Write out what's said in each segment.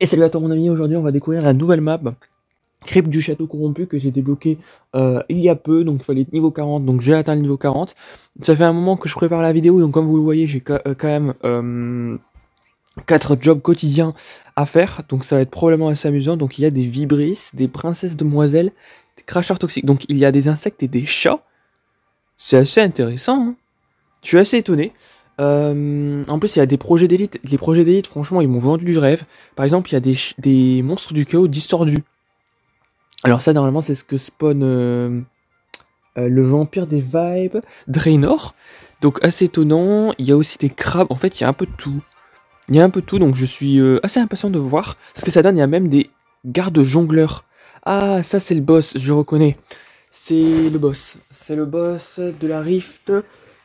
Et salut à toi mon ami, aujourd'hui on va découvrir la nouvelle map, Crypte du Château Corrompu, que j'ai débloqué il y a peu, donc il fallait être niveau 40, donc j'ai atteint le niveau 40. Ça fait un moment que je prépare la vidéo, donc comme vous le voyez, j'ai quand même 4 jobs quotidiens à faire, donc ça va être probablement assez amusant. Donc il y a des vibrisses, des princesses demoiselles, des cracheurs toxiques, donc il y a des insectes et des chats. C'est assez intéressant, hein. Je suis assez étonné. En plus, il y a des projets d'élite. Les projets d'élite, franchement, ils m'ont vendu du rêve. Par exemple, il y a des monstres du chaos distordus. Alors ça, normalement, c'est ce que spawn le vampire des vibes, Draenor. Donc assez étonnant. Il y a aussi des crabes. En fait, il y a un peu de tout. Il y a un peu de tout, donc je suis assez impatient de voir ce que ça donne. Il y a même des gardes jongleurs. Ah, ça c'est le boss, je reconnais. C'est le boss. C'est le boss de la Rift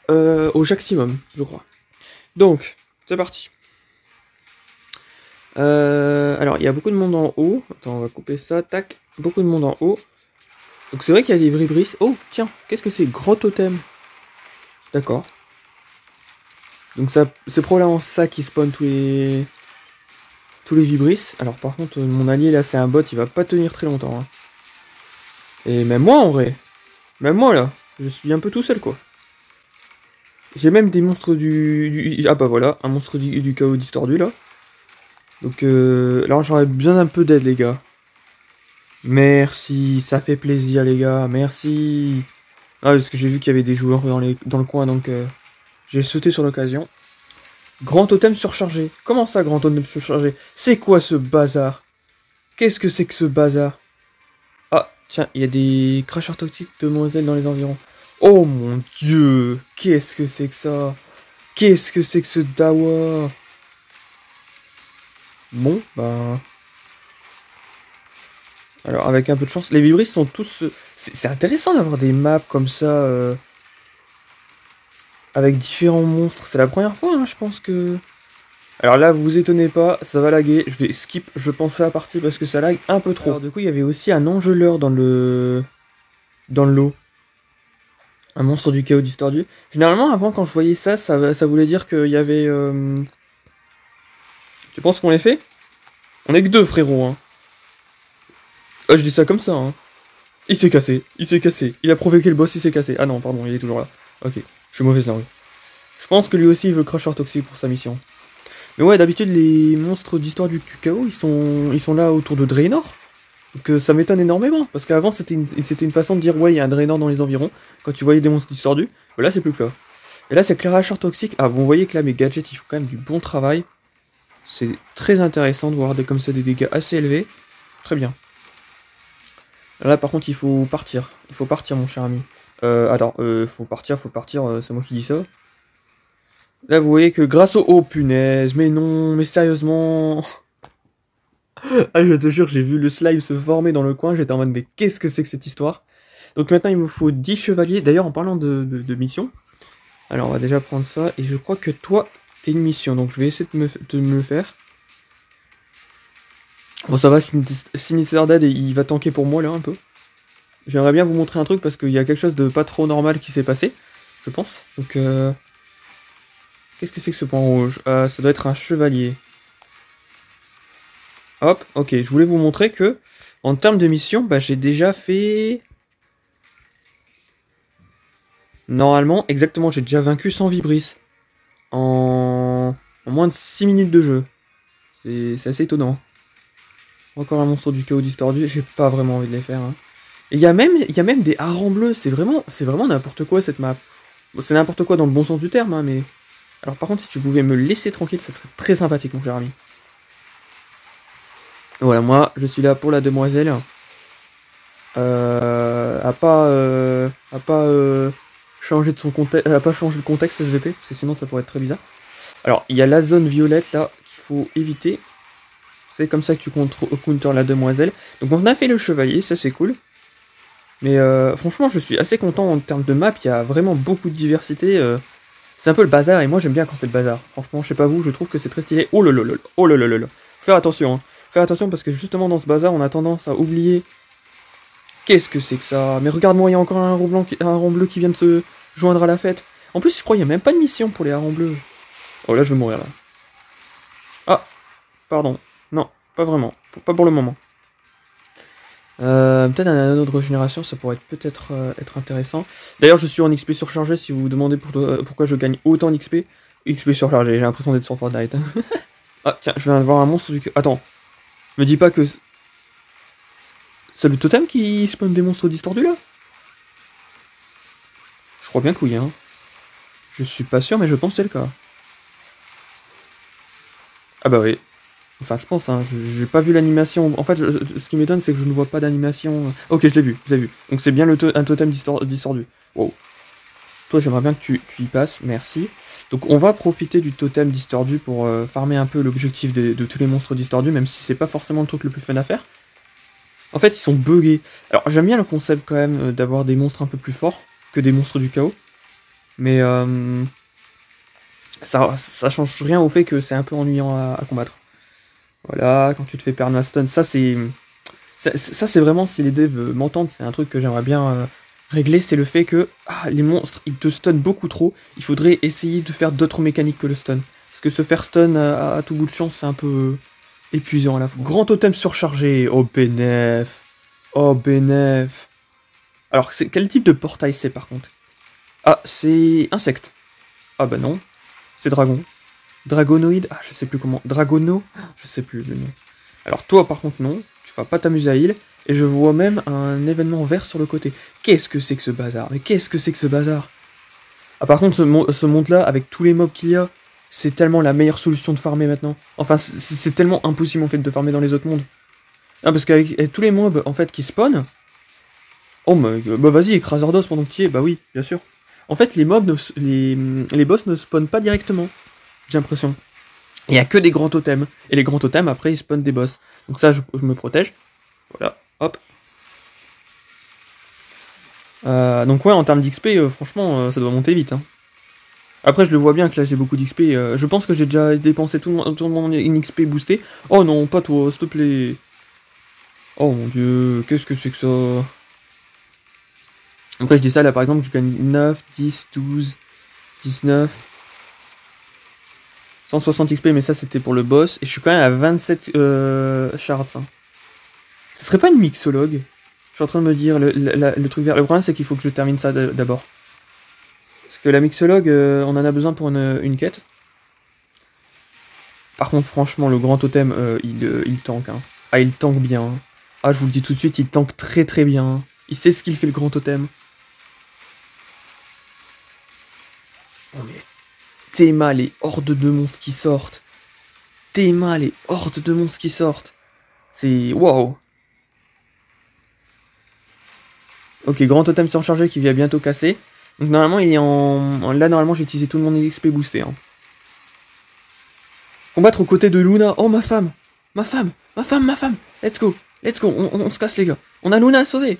au maximum, je crois. Donc, c'est parti. Alors, il y a beaucoup de monde en haut. Attends, on va couper ça. Tac. Beaucoup de monde en haut. Donc, c'est vrai qu'il y a des vibrisses. Oh, tiens, qu'est-ce que c'est? Grand totem. D'accord. Donc, ça, c'est probablement ça qui spawn tous les vibrisses. Alors, par contre, mon allié là, c'est un bot. Il va pas tenir très longtemps, hein. Et même moi, en vrai. Même moi, là. Je suis un peu tout seul, quoi. J'ai même des monstres Ah, bah voilà. Un monstre du chaos distordu, là. Donc, là, j'aurais besoin d'un peu d'aide, les gars. Merci, ça fait plaisir les gars, merci. Ah, parce que j'ai vu qu'il y avait des joueurs dans le coin, donc j'ai sauté sur l'occasion. Grand totem surchargé. Comment ça, grand totem surchargé? C'est quoi ce bazar? Qu'est-ce que c'est que ce bazar? Ah, tiens, il y a des cracheurs toxiques demoiselles dans les environs. Oh mon dieu, qu'est-ce que c'est que ça? Qu'est-ce que c'est que ce dawa? Bon, bah... Alors, avec un peu de chance, les vibrisses sont tous... C'est intéressant d'avoir des maps comme ça... avec différents monstres. C'est la première fois, hein, je pense que... Alors là, vous vous étonnez pas, ça va laguer. Je vais skip, je pense à la partie parce que ça lag un peu trop. Alors du coup, il y avait aussi un engeleur dans le lot. Un monstre du chaos distordu. Généralement, avant, quand je voyais ça, ça voulait dire qu'il y avait... Tu penses qu'on les fait? On est que deux, frérot, hein. Ah, je dis ça comme ça, hein. Il s'est cassé, il s'est cassé. Il a provoqué le boss, il s'est cassé. Ah non, pardon, il est toujours là. Ok, je suis mauvaise langue. Je pense que lui aussi, il veut cracheur toxique pour sa mission. Mais ouais, d'habitude, les monstres d'histoire du chaos, ils sont là autour de Draenor. Donc ça m'étonne énormément, parce qu'avant, c'était une façon de dire, ouais, il y a un Draenor dans les environs, quand tu voyais des monstres distordus. Mais là, c'est plus le cas. Et là, c'est cracheur toxique. Ah, vous voyez que là, mes gadgets, ils font quand même du bon travail. C'est très intéressant de voir comme ça des dégâts assez élevés. Très bien. Là, par contre, il faut partir. Il faut partir, mon cher ami. Attends, faut partir, c'est moi qui dis ça. Là, vous voyez que grâce au... Oh, punaise, mais non, mais sérieusement... Ah, je te jure, j'ai vu le slime se former dans le coin, j'étais en mode, mais qu'est-ce que c'est que cette histoire? Donc maintenant, il me faut 10 chevaliers. D'ailleurs, en parlant de mission, alors on va déjà prendre ça, et je crois que toi, t'es une mission, donc je vais essayer de me le faire. Bon, ça va, Sinister Dead, il va tanker pour moi, là, un peu. J'aimerais bien vous montrer un truc, parce qu'il y a quelque chose de pas trop normal qui s'est passé, je pense. Donc, qu'est-ce que c'est que ce point rouge? Ça doit être un chevalier. Hop, ok, je voulais vous montrer que, en termes de mission, bah, j'ai déjà fait... Normalement, exactement, j'ai déjà vaincu 100 vibrisses. En moins de 6 minutes de jeu. C'est assez étonnant. Encore un monstre du chaos distordu, j'ai pas vraiment envie de les faire, hein. Et il y a même des harengs bleus, c'est vraiment n'importe quoi cette map. Bon, c'est n'importe quoi dans le bon sens du terme, hein, mais... Alors par contre, si tu pouvais me laisser tranquille, ça serait très sympathique, mon cher ami. Voilà, moi, je suis là pour la demoiselle. À pas changer de son contexte, à pas changer le contexte SVP, parce que sinon ça pourrait être très bizarre. Alors, il y a la zone violette là qu'il faut éviter. C'est comme ça que tu counter la demoiselle. Donc on a fait le chevalier, ça c'est cool. Mais franchement, je suis assez content en termes de map, il y a vraiment beaucoup de diversité. C'est un peu le bazar, et moi j'aime bien quand c'est le bazar. Franchement, je sais pas vous, je trouve que c'est très stylé. Oh lololol, oh lololol. Faire attention, hein. Faire attention parce que justement dans ce bazar, on a tendance à oublier. Qu'est-ce que c'est que ça? Mais regarde-moi, il y a encore un rond bleu qui vient de se joindre à la fête. En plus, je crois qu'il n'y a même pas de mission pour les harengs bleus. Oh là, je vais mourir là. Ah, pardon. Non. Pas vraiment. Pas pour le moment. Peut-être un autre régénération, ça pourrait peut-être être intéressant. D'ailleurs, je suis en XP surchargé si vous vous demandez pourquoi je gagne autant d'XP. XP surchargé, j'ai l'impression d'être sur Fortnite. Ah, tiens, je viens de voir un monstre du... Attends, me dis pas que... C'est le totem qui spawn des monstres distordus, là? Je crois bien que oui, hein. Je suis pas sûr, mais je pense que c'est le cas. Ah bah oui. Enfin, je pense, hein, j'ai pas vu l'animation. En fait, ce qui m'étonne, c'est que je ne vois pas d'animation. Ok, je l'ai vu. Donc c'est bien un totem distordu. Wow. Toi, j'aimerais bien que tu y passes, merci. Donc on va profiter du totem distordu pour farmer un peu l'objectif de tous les monstres distordus, même si c'est pas forcément le truc le plus fun à faire. En fait, ils sont buggés. Alors, j'aime bien le concept quand même d'avoir des monstres un peu plus forts que des monstres du chaos. Mais ça change rien au fait que c'est un peu ennuyant à combattre. Voilà, quand tu te fais perdre ma stun, ça c'est vraiment, si les devs m'entendent, c'est un truc que j'aimerais bien régler, c'est le fait que les monstres, ils te stunnent beaucoup trop, il faudrait essayer de faire d'autres mécaniques que le stun. Parce que se faire stun à tout bout de champ, c'est un peu épuisant à la fois. Grand totem surchargé, oh bénef, oh bénef. Alors, quel type de portail c'est par contre? Ah, c'est insecte. Ah bah non, c'est dragon. Dragonoïde, ah je sais plus comment. Dragono, je sais plus le nom. Alors toi par contre non, tu vas pas t'amuser à heal. Et je vois même un événement vert sur le côté. Qu'est-ce que c'est que ce bazar? Mais qu'est-ce que c'est que ce bazar? Ah par contre ce monde là, avec tous les mobs qu'il y a, c'est tellement la meilleure solution de farmer maintenant. Enfin c'est tellement impossible en fait de farmer dans les autres mondes. Ah parce qu'avec tous les mobs en fait qui spawnent... Oh bah vas-y, écrase Ordos pendant que tu y es, bah oui, bien sûr. En fait les mobs, les boss ne spawnent pas directement. J'ai l'impression. Il n'y a que des grands totems. Et les grands totems, après, ils spawnent des boss. Donc ça, je me protège. Voilà, hop. Donc ouais, en termes d'XP, franchement, ça doit monter vite. Hein. Après, je le vois bien que là, j'ai beaucoup d'XP. Je pense que j'ai déjà dépensé tout mon XP boosté. Oh non, pas toi, s'il te plaît. Oh mon dieu, qu'est-ce que c'est que ça? Après, je dis ça, là, par exemple, je gagne 9, 10, 12, 19... 160 XP, mais ça c'était pour le boss. Et je suis quand même à 27 shards. Hein. Ce serait pas une mixologue? Je suis en train de me dire, le truc vert. Le problème c'est qu'il faut que je termine ça d'abord. Parce que la mixologue, on en a besoin pour une quête. Par contre, franchement, le grand totem, il tank. Hein. Ah, il tank bien. Hein. Ah, je vous le dis tout de suite, il tank très très bien. Hein. Il sait ce qu'il fait, le grand totem. Oh mais... Théma, les hordes de monstres qui sortent. Théma, les hordes de monstres qui sortent. C'est... Wow. Ok, grand totem surchargé qui vient bientôt casser. Donc normalement, il est en... Là, normalement, j'ai utilisé tout le monde XP boosté. Hein. Combattre aux côtés de Luna. Oh, ma femme. Ma femme. Ma femme, ma femme. Let's go. Let's go. On se casse, les gars. On a Luna à sauver.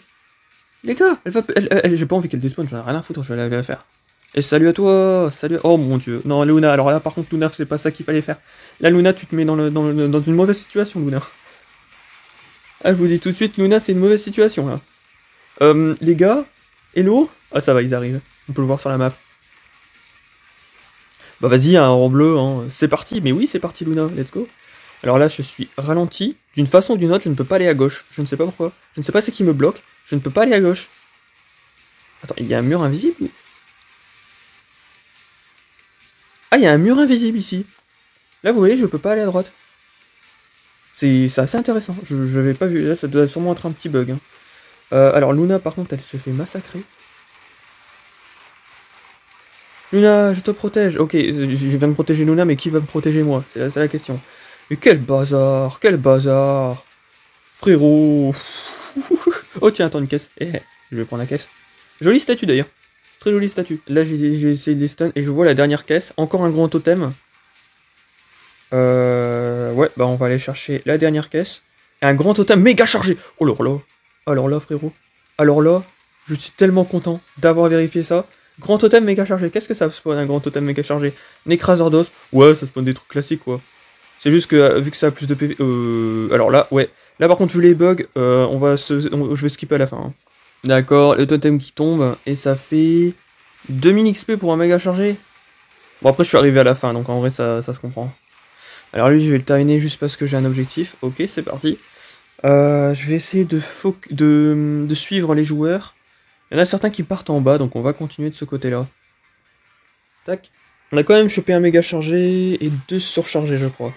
Les gars, j'ai pas envie qu'elle despawn. J'en ai rien à foutre. Je vais la faire. Et salut à toi, salut. Oh mon dieu. Non, Luna, alors là par contre Luna, c'est pas ça qu'il fallait faire. Là Luna, tu te mets dans une mauvaise situation, Luna. Ah, je vous dis tout de suite, Luna, c'est une mauvaise situation là. Les gars, hello. Ah ça va, ils arrivent. On peut le voir sur la map. Bah vas-y, un rang bleu, hein. C'est parti. Mais oui, c'est parti Luna, let's go. Alors là, je suis ralenti. D'une façon ou d'une autre, je ne peux pas aller à gauche. Je ne sais pas pourquoi. Je ne sais pas ce qui me bloque. Je ne peux pas aller à gauche. Attends, il y a un mur invisible? Ah, il y a un mur invisible ici. Là, vous voyez, je peux pas aller à droite. C'est assez intéressant. Je n'avais pas vu. Là, ça doit sûrement être un petit bug. Hein. Alors, Luna, par contre, elle se fait massacrer. Luna, je te protège. Ok, je viens de protéger Luna, mais qui va me protéger moi? C'est la question. Mais quel bazar! Quel bazar! Frérot! Oh, tiens, attends, une caisse. Je vais prendre la caisse. Jolie statue, d'ailleurs. Très jolie statue. Là, j'ai essayé de les stun et je vois la dernière caisse. Encore un grand totem. Ouais, bah on va aller chercher la dernière caisse. Et un grand totem méga chargé. Oh là là. Alors là, frérot. Alors là, je suis tellement content d'avoir vérifié ça. Grand totem méga chargé. Qu'est-ce que ça spawn un grand totem méga chargé? Un écraseur d'os. Ouais, ça spawn des trucs classiques, quoi. C'est juste que, vu que ça a plus de PV... alors là, ouais. Là, par contre, vu les bugs, je vais skipper à la fin. Hein. D'accord, le totem qui tombe, et ça fait 2000 XP pour un méga chargé. Bon après je suis arrivé à la fin, donc en vrai ça se comprend. Alors lui, je vais le terminer juste parce que j'ai un objectif. Ok, c'est parti. Je vais essayer de suivre les joueurs. Il y en a certains qui partent en bas, donc on va continuer de ce côté-là. Tac. On a quand même chopé un méga chargé et 2 surchargés, je crois.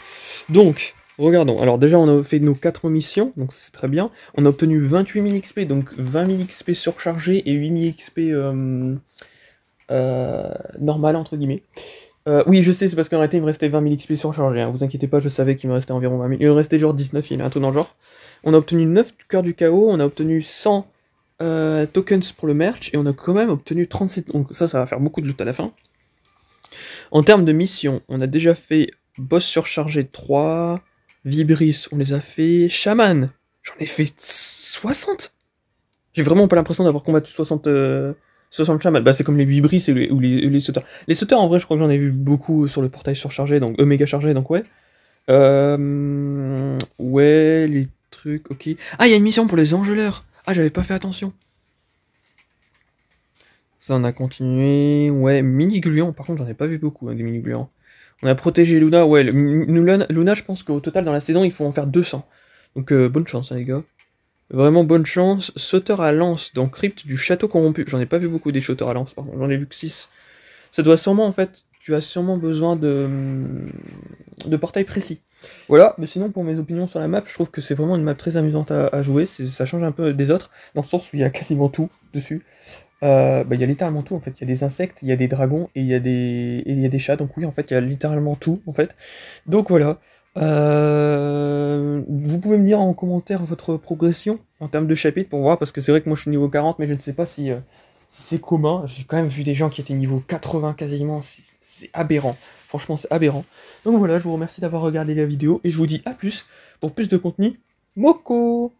Donc, regardons. Alors déjà, on a fait nos 4 missions, donc ça c'est très bien. On a obtenu 28 000 XP, donc 20 000 XP surchargés et 8 000 XP normal, entre guillemets. Oui, je sais, c'est parce qu'en réalité, il me restait 20 000 XP surchargés. Hein. Vous inquiétez pas, je savais qu'il me restait environ 20 000. Il me restait genre 19, il y a un truc dans le genre. On a obtenu 9 cœurs du chaos, on a obtenu 100 tokens pour le merch, et on a quand même obtenu 37. Donc ça va faire beaucoup de loot à la fin. En termes de mission, on a déjà fait boss surchargé 3, Vibris, on les a fait, Shaman, j'en ai fait 60. J'ai vraiment pas l'impression d'avoir combattu 60 Shaman. Bah c'est comme les Vibris ou les sauteurs. Les sauteurs en vrai je crois que j'en ai vu beaucoup sur le portail surchargé, donc méga chargé, donc ouais. Ouais, les trucs, ok. Ah, il y a une mission pour les engeleurs. Ah, j'avais pas fait attention. Ça, on a continué. Ouais, mini-gluants. Par contre, j'en ai pas vu beaucoup, hein, des mini-gluants. On a protégé Luna. Ouais, Luna, je pense qu'au total, dans la saison, il faut en faire 200. Donc, bonne chance, hein, les gars. Vraiment bonne chance. Sauteur à lance dans Crypte du Château Corrompu. J'en ai pas vu beaucoup des sauteurs à lance, pardon. J'en ai vu que 6. Ça doit sûrement, en fait, tu as sûrement besoin de portails précis. Voilà, mais sinon pour mes opinions sur la map, je trouve que c'est vraiment une map très amusante à jouer, ça change un peu des autres, dans le sens où il y a quasiment tout dessus. Il y a littéralement tout en fait, il y a des insectes, il y a des dragons et il y a des chats, donc oui en fait il y a littéralement tout en fait. Donc voilà. Vous pouvez me dire en commentaire votre progression en termes de chapitres pour voir, parce que c'est vrai que moi je suis niveau 40, mais je ne sais pas si c'est commun. J'ai quand même vu des gens qui étaient niveau 80 quasiment, c'est aberrant. Franchement, c'est aberrant. Donc voilà, je vous remercie d'avoir regardé la vidéo et je vous dis à plus pour plus de contenu. Moko!